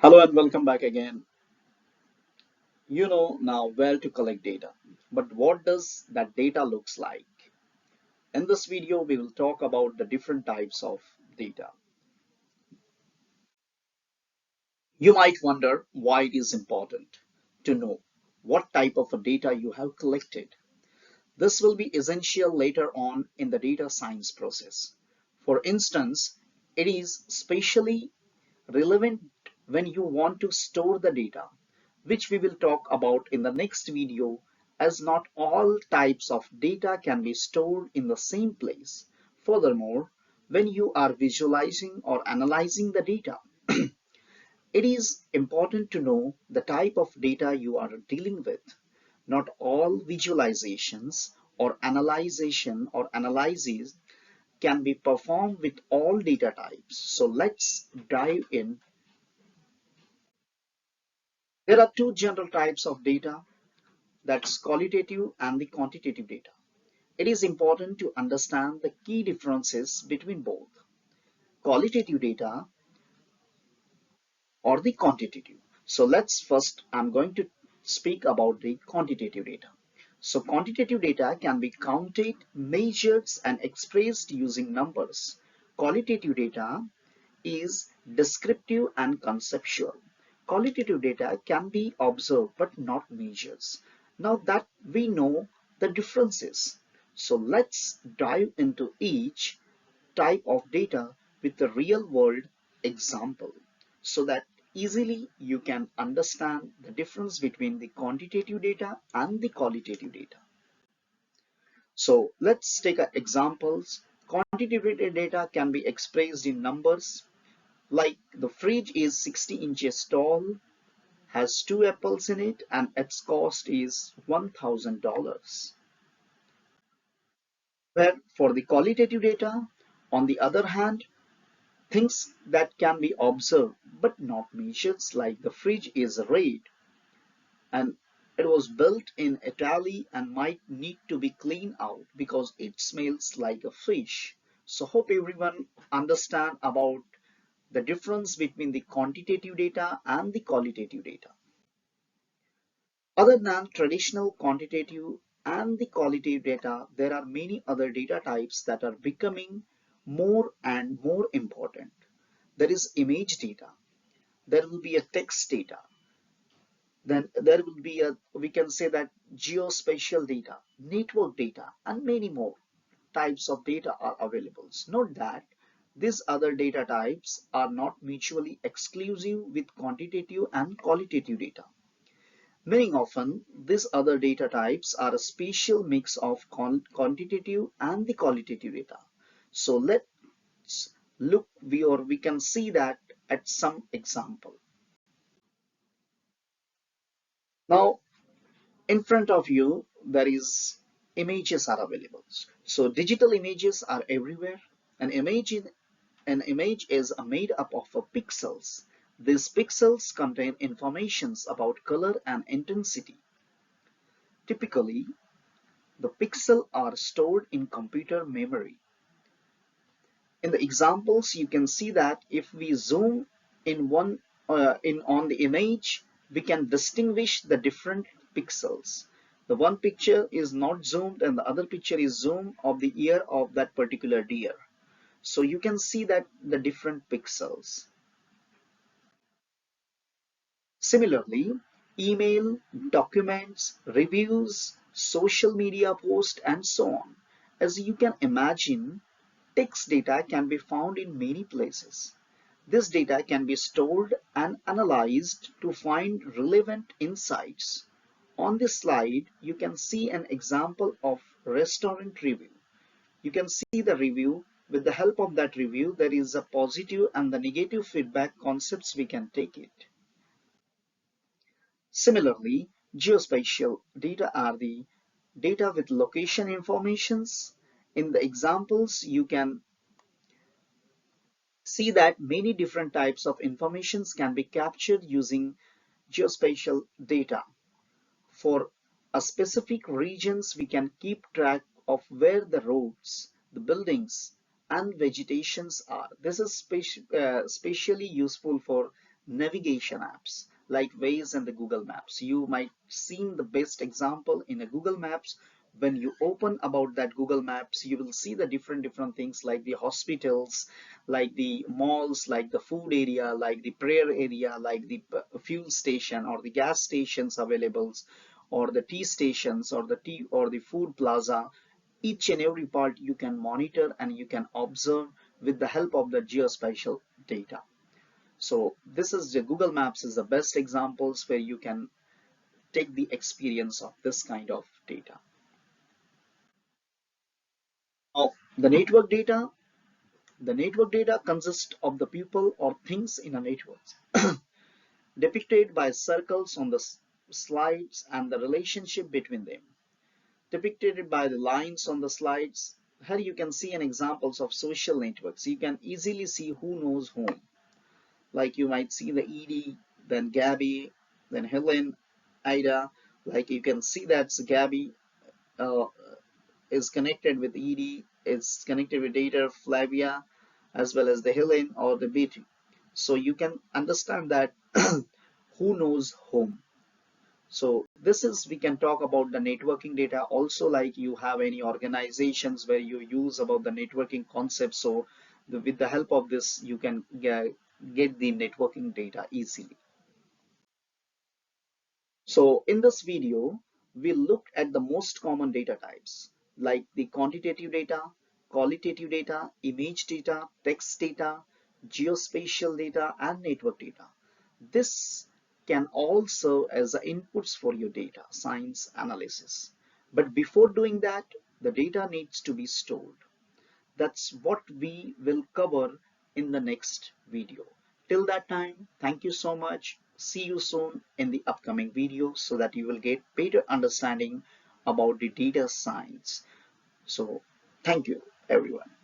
Hello and welcome back again. You know now where to collect data, but what does that data looks like? In this video, we will talk about the different types of data. You might wonder why it is important to know what type of a data you have collected. This will be essential later on in the data science process. For instance, it is especially relevant when you want to store the data, which we will talk about in the next video, as not all types of data can be stored in the same place. Furthermore, when you are visualizing or analyzing the data, it is important to know the type of data you are dealing with. Not all visualizations or analyses can be performed with all data types. So let's dive in. There are two general types of data, that's qualitative and the quantitative data. It is important to understand the key differences between both qualitative data or the quantitative. So let's first, I'm going to speak about the quantitative data. So quantitative data can be counted, measured, and expressed using numbers. Qualitative data is descriptive and conceptual. Qualitative data can be observed but not measured. Now that we know the differences, so let's dive into each type of data with a real world example so that easily you can understand the difference between the quantitative data and the qualitative data. So let's take examples. Quantitative data can be expressed in numbers, like the fridge is 60 inches tall, has two apples in it, and its cost is $1,000. Where for the qualitative data, on the other hand, things that can be observed but not measured, like the fridge is red and it was built in Italy and might need to be cleaned out because it smells like a fish. So hope everyone understand about the difference between the quantitative data and the qualitative data. Other than traditional quantitative and the qualitative data, there are many other data types that are becoming more and more important. There is image data, there will be a text data, then there will be a, we can say that geospatial data, network data, and many more types of data are available. Note that these other data types are not mutually exclusive with quantitative and qualitative data. Many often, these other data types are a spatial mix of quantitative and the qualitative data. So let's look, we can see that at some example. Now, in front of you, there is images are available. So digital images are everywhere. An image is made up of pixels. These pixels contain informations about color and intensity. Typically, the pixels are stored in computer memory. In the examples, you can see that if we zoom in on the image, we can distinguish the different pixels. The one picture is not zoomed and the other picture is zoomed of the ear of that particular deer. So you can see that the different pixels. Similarly, email, documents, reviews, social media posts, and so on. As you can imagine, text data can be found in many places. This data can be stored and analyzed to find relevant insights. On this slide, you can see an example of restaurant review. You can see the review. With the help of that review, there is a positive and the negative feedback concepts we can take it. Similarly, geospatial data are the data with location informations. In the examples, you can see that many different types of informations can be captured using geospatial data. For a specific regions, we can keep track of where the roads, the buildings, and vegetations are. This is especially useful for navigation apps like Waze and the Google Maps. You might seen the best example in a Google Maps. When you open about that Google Maps, you will see the different things like the hospitals, like the malls, like the food area, like the prayer area, like the fuel station or the gas stations available, or the tea stations or the tea or the food plaza. Each and every part you can monitor and you can observe with the help of the geospatial data. So this is the Google Maps is the best examples where you can take the experience of this kind of data. Now, the network data consists of the people or things in a network, depicted by circles on the slides and the relationship between them, depicted by the lines on the slides. Here you can see an examples of social networks. You can easily see who knows whom. Like you might see the Edie, then Gabby, then Helen, Ida. Like you can see that Gabby uh, is connected with Edie, it's connected with Data, Flavia, as well as the Helen or the Betty. So you can understand that who knows whom. So this is, we can talk about the networking data. Also, like you have any organizations where you use about the networking concept. So with the help of this, you can get the networking data easily. So in this video, we looked at the most common data types like the quantitative data, qualitative data, image data, text data, geospatial data, and network data. This can all serve as the inputs for your data science analysis. But before doing that, the data needs to be stored. That's what we will cover in the next video. Till that time, thank you so much. See you soon in the upcoming video so that you will get better understanding about the data science. So thank you everyone.